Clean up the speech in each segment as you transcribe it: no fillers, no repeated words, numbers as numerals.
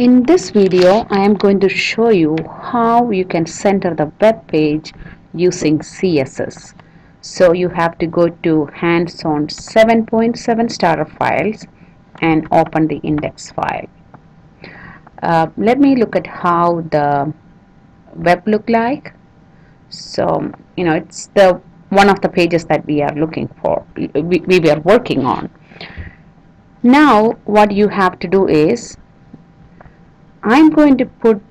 In this video, I am going to show you how you can center the web page using CSS. So you have to go to hands-on 7.7 starter files and open the index file. Let me look at how the web look like. So it's the one of the pages that we are looking for, we were working on. Now what you have to do is, I'm going to put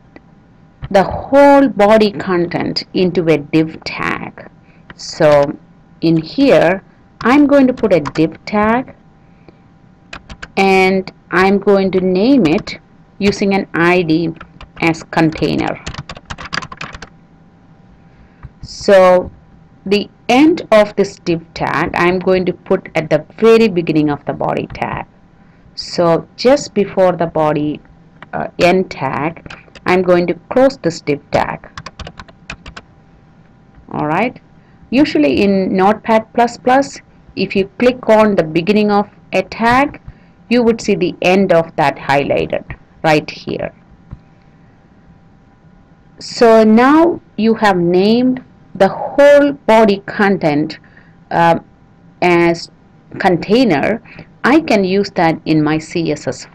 the whole body content into a div tag. So in here I'm going to put a div tag and I'm going to name it using an ID as container. So the end of this div tag I'm going to put at the very beginning of the body tag. So just before the body end tag, I'm going to close this div tag. Alright, usually in Notepad++, if you click on the beginning of a tag, you would see the end of that highlighted right here. So now you have named the whole body content as container. I can use that in my CSS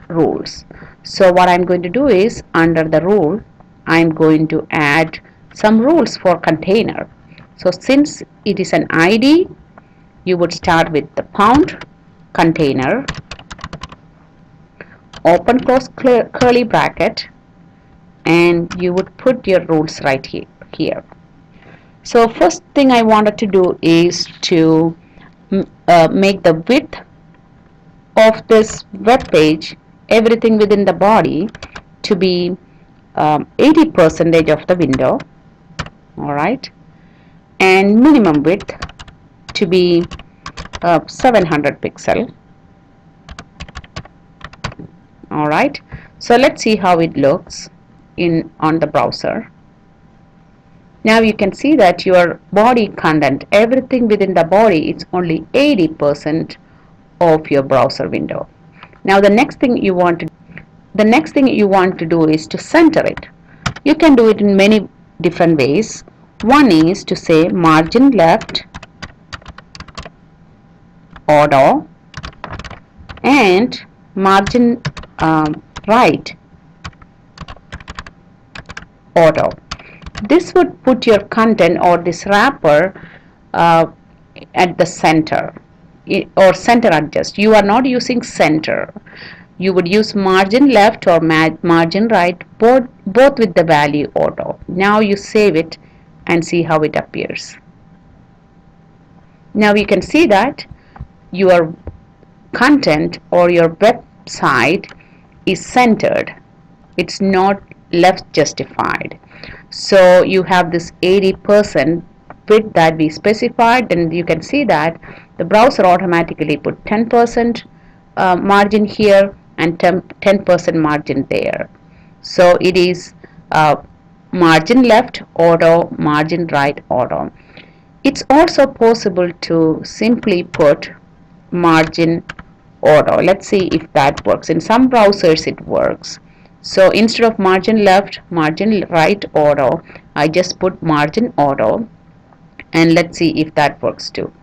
rules. So what I'm going to do is, under the rule, I'm going to add some rules for container. So since it is an ID, you would start with the pound container, open close curly bracket, and you would put your rules right here. So first thing I wanted to do is to make the width of this web page, everything within the body, to be 80% of the window. Alright, and minimum width to be 700 pixel. Alright, so let's see how it looks on the browser. Now you can see that your body content, everything within the body, is only 80% of your browser window. Now the next thing you want to do is to center it. You can do it in many different ways. One is to say margin left auto and margin right auto. This would put your content or this wrapper at the center, or center adjust. You are not using center. You would use margin left or margin right, both with the value auto. Now you save it and see how it appears. Now you can see that your content or your website is centered. It's not left justified. So you have this 80% width that we specified, and you can see that the browser automatically put 10% margin here and 10% margin there. So it is margin left auto, margin right auto. It's also possible to simply put margin auto. Let's see if that works. In some browsers it works. So instead of margin left, margin right auto, I just put margin auto, and let's see if that works too.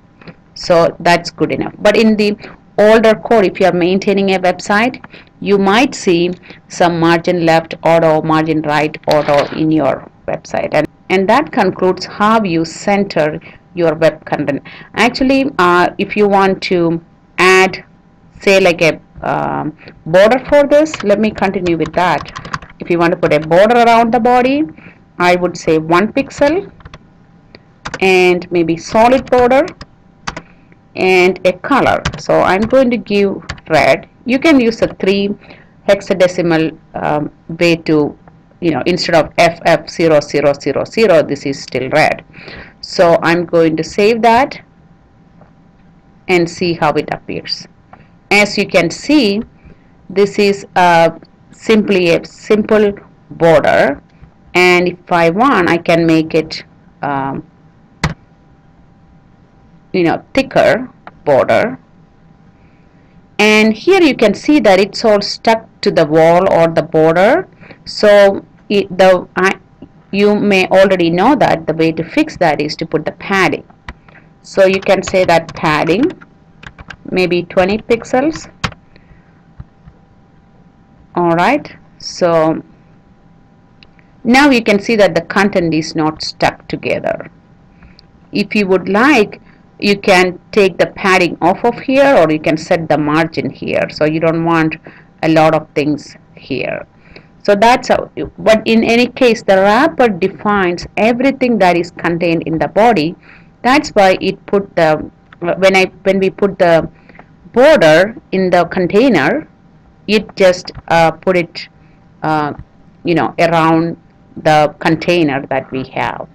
So that's good enough. But in the older code, if you are maintaining a website, you might see some margin left auto, margin right auto in your website. And that concludes how you center your web content. Actually, if you want to add, say, like a border for this, let me continue with that. If you want to put a border around the body, I would say 1 pixel and maybe solid border and a color. So I'm going to give red. You can use a 3 hexadecimal way to, instead of FF0000, this is still red. So I'm going to save that and see how it appears. As you can see, this is simply a simple border, and if I want, I can make it thicker border, and here you can see that it's all stuck to the wall or the border. So you may already know that the way to fix that is to put the padding. So you can say that padding maybe 20 pixels. Alright, so now you can see that the content is not stuck together. If you would like, you can take the padding off of here, or you can set the margin here, so you don't want a lot of things here. So that's how, but in any case the wrapper defines everything that is contained in the body. That's why it put the, when we put the border in the container, it just put it around the container that we have.